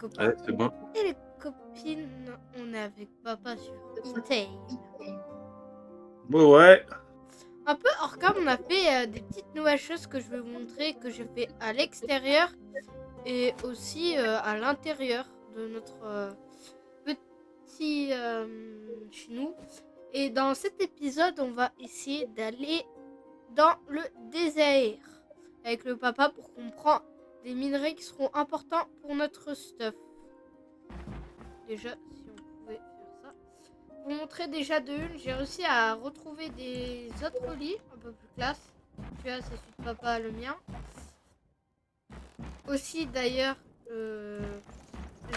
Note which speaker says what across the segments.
Speaker 1: copains
Speaker 2: Ouais, c'est bon.
Speaker 1: et les copines, on est avec papa sur E-Tail.
Speaker 2: Ouais.
Speaker 1: Un peu hors cam, on a fait des petites nouvelles choses que je vais vous montrer, que j'ai fait à l'extérieur et aussi à l'intérieur de notre petit chez nous. Et dans cet épisode, on va essayer d'aller dans le désert avec le papa pour qu'on prend des minerais qui seront importants pour notre stuff. Déjà, si on pouvait faire ça. Pour vous montrer déjà de une, j'ai réussi à retrouver des autres lits un peu plus classe. Celui-là, c'est celui de papa, le mien. Aussi, d'ailleurs,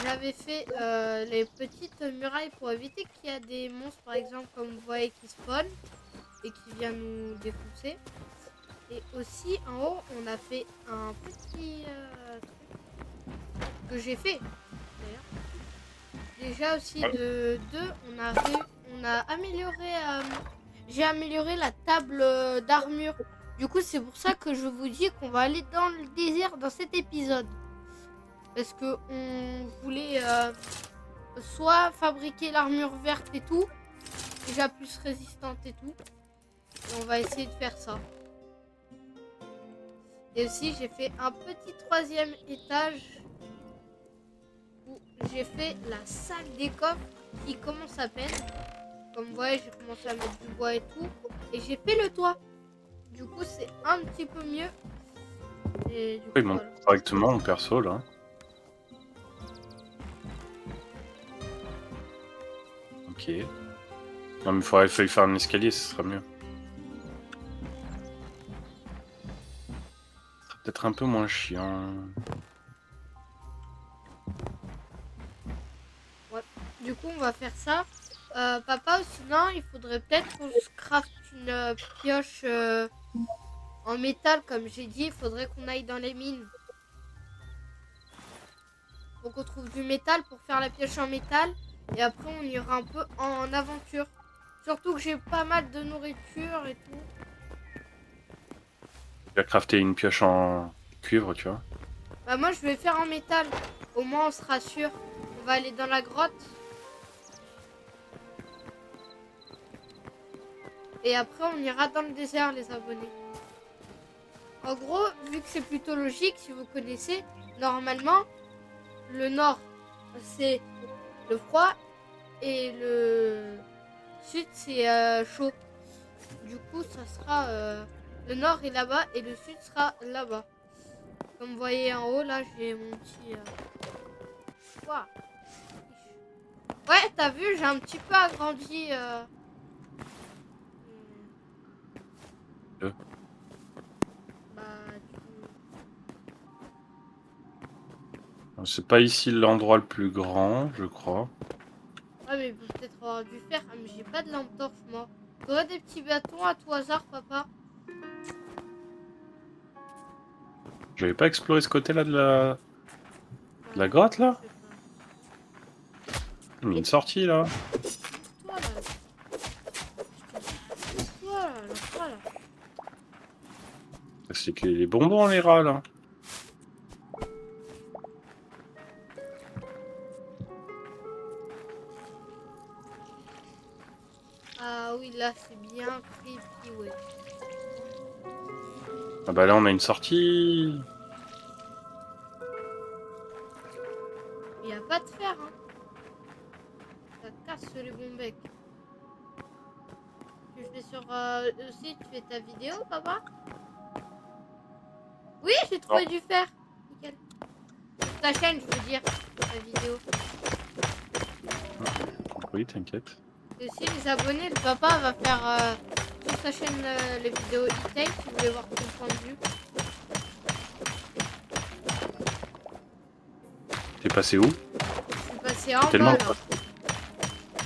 Speaker 1: j'avais fait les petites murailles pour éviter qu'il y a des monstres, par exemple, comme vous voyez, qui spawnent et qui viennent nous défoncer. Et aussi, en haut, on a fait un petit truc que j'ai fait, d'ailleurs. Déjà aussi de deux, on a amélioré, j'ai amélioré la table d'armure. Du coup, c'est pour ça que je vous dis qu'on va aller dans le désert dans cet épisode. Parce que on voulait soit fabriquer l'armure verte et tout, déjà plus résistante et tout. Et on va essayer de faire ça. Et aussi, j'ai fait un petit troisième étage où j'ai fait la salle des coffres qui commence à peine. Comme vous voyez, j'ai commencé à mettre du bois et tout. Et j'ai fait le toit. Du coup, c'est un petit peu mieux. Et du coup,
Speaker 2: Il monte correctement mon perso là. Ok. Non mais il fallait faire un escalier, ce sera mieux. Ce sera peut-être un peu moins chiant.
Speaker 1: Ouais. Du coup, on va faire ça. Papa, sinon, il faudrait peut-être qu'on se crafte une pioche en métal, comme j'ai dit. Il faudrait qu'on aille dans les mines. Faut qu'on trouve du métal pour faire la pioche en métal. Et après, on ira un peu en aventure. Surtout que j'ai pas mal de nourriture et tout.
Speaker 2: Tu vas crafter une pioche en cuivre, tu vois.
Speaker 1: Bah moi, je vais faire en métal. Au moins, on sera sûr. On va aller dans la grotte. Et après, on ira dans le désert, les abonnés. En gros, vu que c'est plutôt logique, si vous connaissez, normalement, le nord, c'est le froid et le sud, c'est chaud. Du coup, ça sera le nord est là-bas et le sud sera là-bas. Comme vous voyez en haut, là, j'ai mon petit... Wow. Ouais, t'as vu, j'ai un petit peu agrandi... Bah,
Speaker 2: C'est pas ici l'endroit le plus grand, je crois.
Speaker 1: ouais, mais il peut peut-être avoir du fer. Ah, mais j'ai pas de lampe torche, moi. T'aurais des petits bâtons à tout hasard, papa?
Speaker 2: J'avais pas exploré ce côté-là de la grotte là.
Speaker 1: Je sais pas.
Speaker 2: Il y a une sortie là.
Speaker 1: Toi, là. Toi, là. Toi, là.
Speaker 2: C'est que les bonbons les rats là.
Speaker 1: Ah oui, là, c'est bien creepy, ouais.
Speaker 2: Ah bah là on a une sortie.
Speaker 1: Il n'y a pas de fer, hein. Ça casse les bons becs. Tu fais sur... aussi, tu fais ta vidéo, papa? Oui, j'ai trouvé du fer. Nickel. Sur ta chaîne, je veux dire. Ta vidéo.
Speaker 2: Oui, t'inquiète.
Speaker 1: Et aussi, les abonnés, le papa va faire sur sa chaîne les vidéos e-tech, si vous voulez voir son point de vue.
Speaker 2: T'es passé où?
Speaker 1: Je suis passé en
Speaker 2: Tellement.
Speaker 1: bas, là.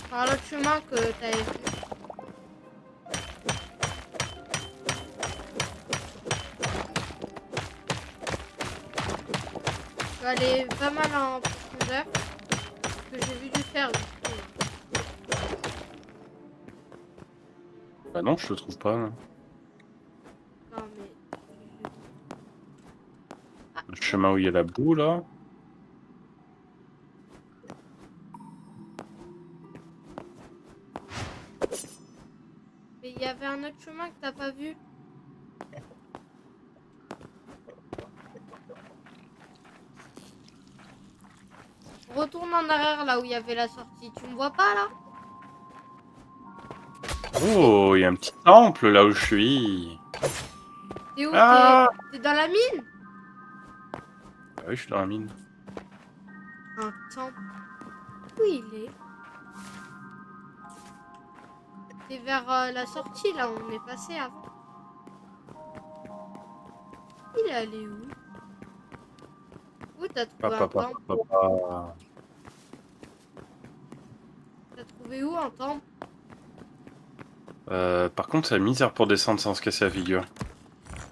Speaker 1: Par l'autre chemin que t'avais vu. Je vais aller pas mal en profondeur. Parce que j'ai vu du fer.
Speaker 2: Bah non, je le trouve pas. Là.
Speaker 1: Non, mais... Ah,
Speaker 2: Le chemin où il y a la boue là.
Speaker 1: Mais il y avait un autre chemin que t'as pas vu. Retourne en arrière là où il y avait la sortie. Tu me vois pas là?
Speaker 2: Oh, il y a un petit temple là où je suis.
Speaker 1: T'es où?
Speaker 2: Ah,
Speaker 1: T'es dans la mine?
Speaker 2: ah oui, je suis dans la mine.
Speaker 1: Un temple. Où il est? T'es vers la sortie là, on est passé avant. Il est allé où? Où t'as trouvé un
Speaker 2: Papa, papa,
Speaker 1: temple?
Speaker 2: papa.
Speaker 1: T'as trouvé où un temple?
Speaker 2: Par contre, c'est la misère pour descendre sans se casser la figure.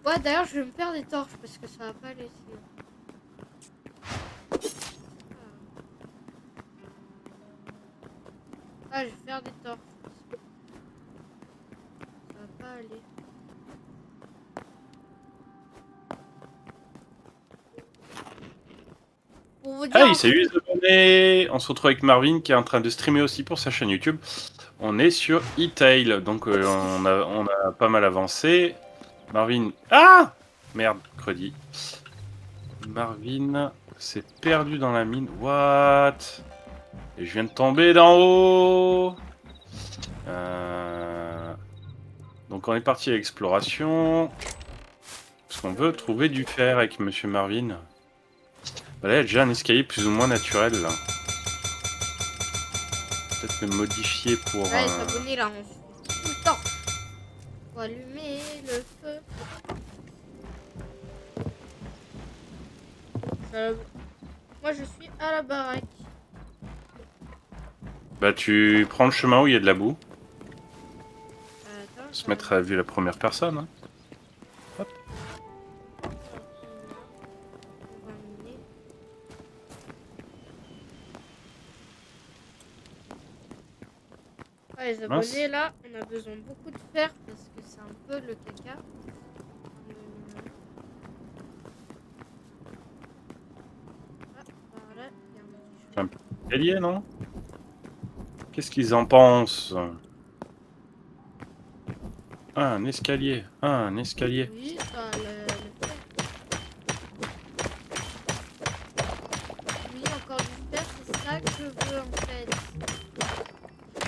Speaker 1: Ouais, d'ailleurs, je vais me faire des torches parce que ça va pas aller sinon. Ah, je vais faire des torches. Ça va pas aller. Pour vous dire
Speaker 2: Hey,
Speaker 1: un
Speaker 2: salut
Speaker 1: truc.
Speaker 2: les abonnés! On se retrouve avec Marvin qui est en train de streamer aussi pour sa chaîne YouTube. On est sur E-Tail, donc on a pas mal avancé. Marvin... Ah! Merde, crédit. Marvin s'est perdu dans la mine. What? Et je viens de tomber d'en haut! Donc on est parti à l'exploration. Parce qu'on veut trouver du fer avec Monsieur Marvin. Voilà, il y a déjà un escalier plus ou moins naturel là. Peut-être le modifier pour...
Speaker 1: Ouais, les abonnés là, on se fait tout le temps. Faut allumer le feu. Moi, je suis à la baraque.
Speaker 2: Bah tu prends le chemin où il y a de la boue.
Speaker 1: Attends,
Speaker 2: Se mettre à vue la première personne. Hein.
Speaker 1: on va miner. Ouais, les
Speaker 2: Mince.
Speaker 1: abonnés là, on a besoin de beaucoup de fer parce que c'est un peu le caca. Ah, par là, il y a un petit
Speaker 2: C'est un
Speaker 1: chemin.
Speaker 2: petit escalier, non? Qu'est-ce qu'ils en pensent? Ah, un escalier. Ah, un escalier.
Speaker 1: Oui, ça, le fer. Oui, encore du fer, c'est ça que je veux en fait.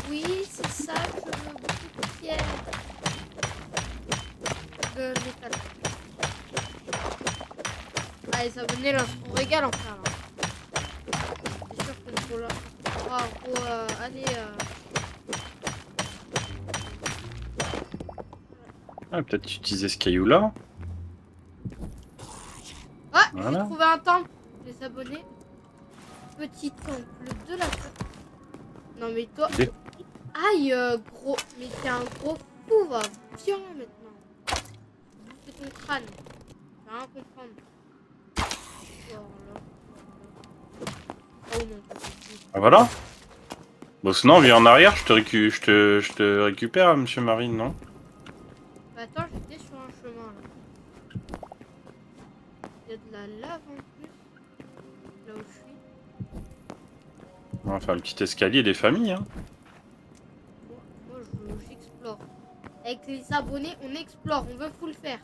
Speaker 1: Oui, c'est ça que je veux, beaucoup de pierre. De métal. Ah, les abonnés là, on régale en fer là. C'est sûr qu'on faut là. Aller.
Speaker 2: Ah, peut-être utiliser ce caillou là.
Speaker 1: Ah, j'ai
Speaker 2: Voilà.
Speaker 1: trouvé un temple, les abonnés. Petit temple de la fin. Non mais toi.
Speaker 2: Des-
Speaker 1: Aïe, gros. Mais t'es un gros fou, va. Viens maintenant. C'est ton crâne. Tu vas rien comprendre. Oh non,
Speaker 2: Ah, voilà. Bon, sinon, viens en arrière, je te récupère, Monsieur Marine, non?
Speaker 1: bah, attends, j'étais sur un chemin là. Il y a de la lave en plus. Là où je suis.
Speaker 2: On va faire un petit escalier des familles, hein.
Speaker 1: Moi, j'explore. Avec les abonnés, on explore. On veut full faire.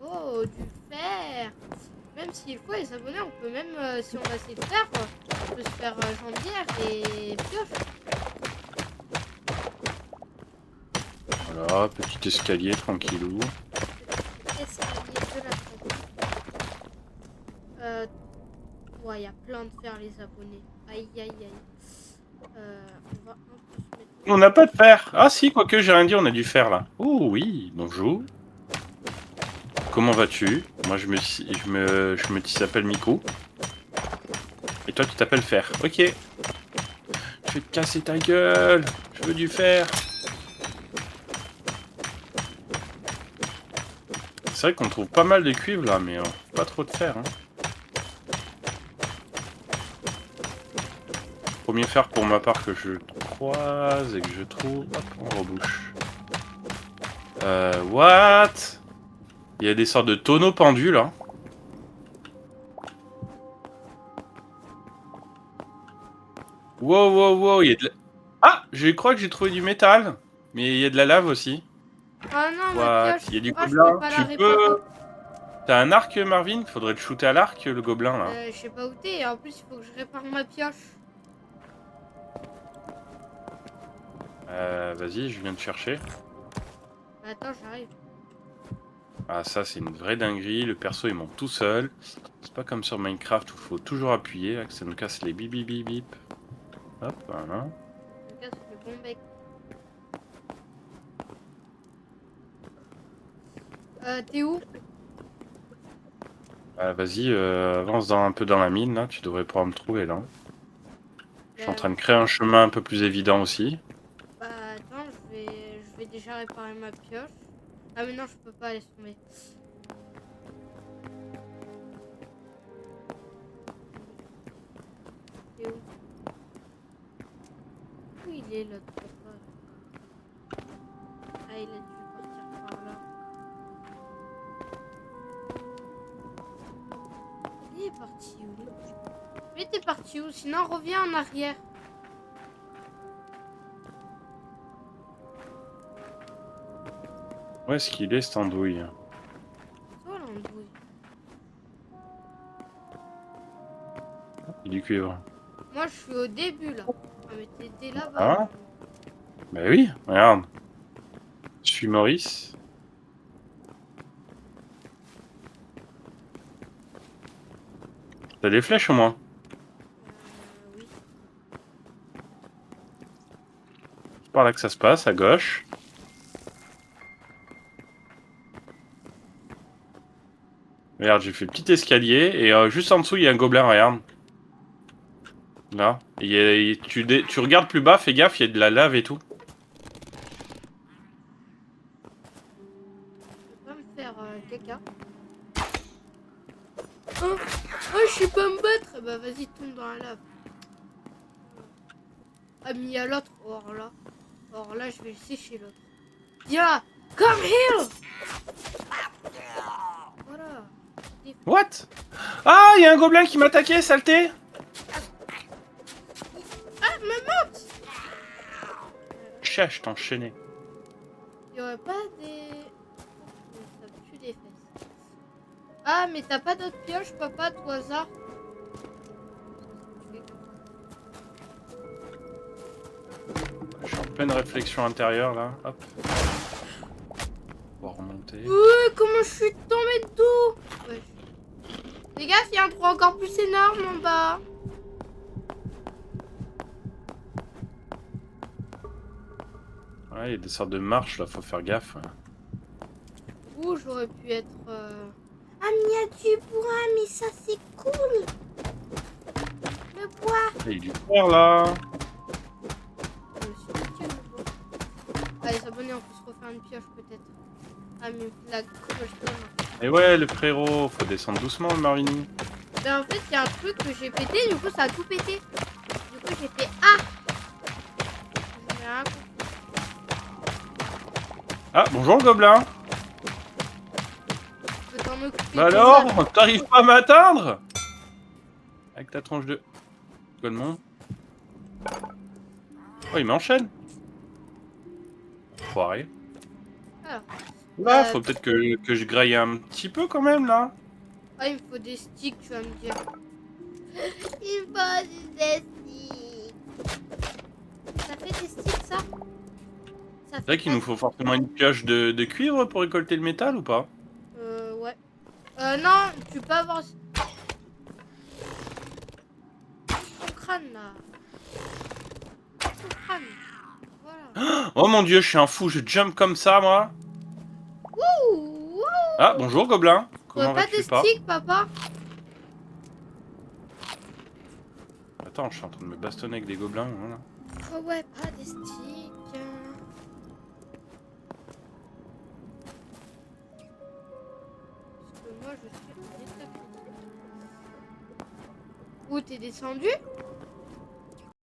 Speaker 1: Oh, du fer. Même s'il faut, les abonnés, on peut même, si on va essayer de faire, on peut se faire jambière et pioche.
Speaker 2: Voilà, petit escalier, tranquillou.
Speaker 1: Escalier de la famille. Ouais, il y a plein de fer, les abonnés. Aïe, aïe, aïe. On va un peu se mettre...
Speaker 2: On n'a pas de fer. Ah si, quoique j'ai rien dit, on a du fer là. Oh oui, bonjour. Comment vas-tu? Moi je me t'appelle Miku. Et toi tu t'appelles Fer. Ok. Je vais te casser ta gueule. Je veux du fer. C'est vrai qu'on trouve pas mal de cuivre là, mais pas trop de fer. Hein. Premier fer pour ma part que je croise et que je trouve. Hop, on rebouche. What? Il y a des sortes de tonneaux pendus là. Wow, wow, wow, il y a de la... Ah, je crois que j'ai trouvé du métal. Mais il y a de la lave aussi.
Speaker 1: Ah non, ma
Speaker 2: What?
Speaker 1: pioche.
Speaker 2: Il y a du
Speaker 1: Ah, je peux
Speaker 2: gobelin.
Speaker 1: pas la
Speaker 2: Tu
Speaker 1: réparer.
Speaker 2: peux... T'as un arc, Marvin? Faudrait le shooter à l'arc, le gobelin, là.
Speaker 1: Je sais pas où t'es. Et en plus, il faut que je répare ma pioche.
Speaker 2: Vas-y, je viens de chercher.
Speaker 1: Bah, attends, j'arrive.
Speaker 2: Ah, ça, c'est une vraie dinguerie. Le perso, il monte tout seul. C'est pas comme sur Minecraft où il faut toujours appuyer, là, que ça nous casse les bip bip bip bip. Hop, voilà.
Speaker 1: Je me casse le bon bec. T'es où?
Speaker 2: Vas-y, avance un peu dans la mine, là. Tu devrais pouvoir me trouver, là. Je suis en train de créer un chemin un peu plus évident aussi.
Speaker 1: Bah, attends, je vais déjà réparer ma pioche. Ah, mais non, je peux pas, laisse tomber. T'es où? Où il est, l'autre papa? Ah, il a dû partir par là. Il est parti où? Mais t'es parti où? Sinon, reviens en arrière.
Speaker 2: Où est-ce qu'il est, cette andouille?
Speaker 1: Toi, l'embrouille.
Speaker 2: Il du cuivre.
Speaker 1: Moi, je suis au début, là. Ah, mais t'étais là-bas.
Speaker 2: Ah? Bah oui, regarde. Je suis Maurice. T'as des flèches au moins?
Speaker 1: Oui.
Speaker 2: C'est par là que ça se passe, à gauche. Regarde, j'ai fait le petit escalier et juste en dessous, il y a un gobelin, regarde. Là. Tu regardes plus bas, fais gaffe, il y a de la lave et tout.
Speaker 1: Je vais pas me faire caca. Oh, oh, je sais pas me battre. Bah, vas-y, tombe dans la lave. Ah, mais il y a l'autre. Or là, je vais le sécher, l'autre. Viens là. Come here. Voilà.
Speaker 2: What? Ah, il y a un gobelin qui m'a attaqué, saleté!
Speaker 1: Ah, maman.
Speaker 2: Chat, je t'ai enchaîné.
Speaker 1: Il y aurait pas des... Oh, ça me tue des fesses. Ah, mais t'as pas d'autres pioches, papa, tout hasard?
Speaker 2: Je suis en pleine réflexion intérieure là. Hop. On va remonter.
Speaker 1: Comment je suis tombée dessous? Ouais. Les gars, il y a un trou encore plus énorme en bas.
Speaker 2: Ouais, il y a des sortes de marches là, faut faire gaffe.
Speaker 1: Ouh, j'aurais pu être... Ah, mais il y a du bois, mais ça c'est cool. Le bois.
Speaker 2: Il y a du fer là.
Speaker 1: Je me suis dit, tiens, le bois. Allez, s'abonner, on peut se refaire une pioche peut-être. Ah, mais la cobblestone.
Speaker 2: Et ouais, le frérot, faut descendre doucement le Marini.
Speaker 1: Ben, en fait, il y a un truc que j'ai pété, du coup, ça a tout pété. Du coup, j'ai fait ah. J'ai rien compris.
Speaker 2: Ah, bonjour le gobelin.
Speaker 1: Je peux t'en occuper.
Speaker 2: Bah alors, t'arrives pas à m'atteindre? Avec ta tronche de... Quoi de monde? Oh, il m'enchaîne. Foiré.
Speaker 1: Alors,
Speaker 2: Là, faut peut-être que je graille un petit peu quand même là.
Speaker 1: ah, il me faut des sticks, tu vas me dire. Il me faut des sticks. Ça fait des sticks, ça?
Speaker 2: C'est vrai qu'il nous faut forcément une pioche de cuivre pour récolter le métal ou pas?
Speaker 1: Ouais. Non, tu peux avoir... Ton crâne, là. Ton crâne. Voilà.
Speaker 2: Oh mon dieu, je suis un fou, je jump comme ça moi.
Speaker 1: Wouh, wouh.
Speaker 2: Ah, bonjour gobelin. Comment
Speaker 1: Pas
Speaker 2: vas-tu
Speaker 1: des sticks, papa?
Speaker 2: Attends, je suis en train de me bastonner avec des gobelins. Voilà.
Speaker 1: Oh ouais, pas des sticks. Parce que moi, je suis en état critique. Où t'es descendu?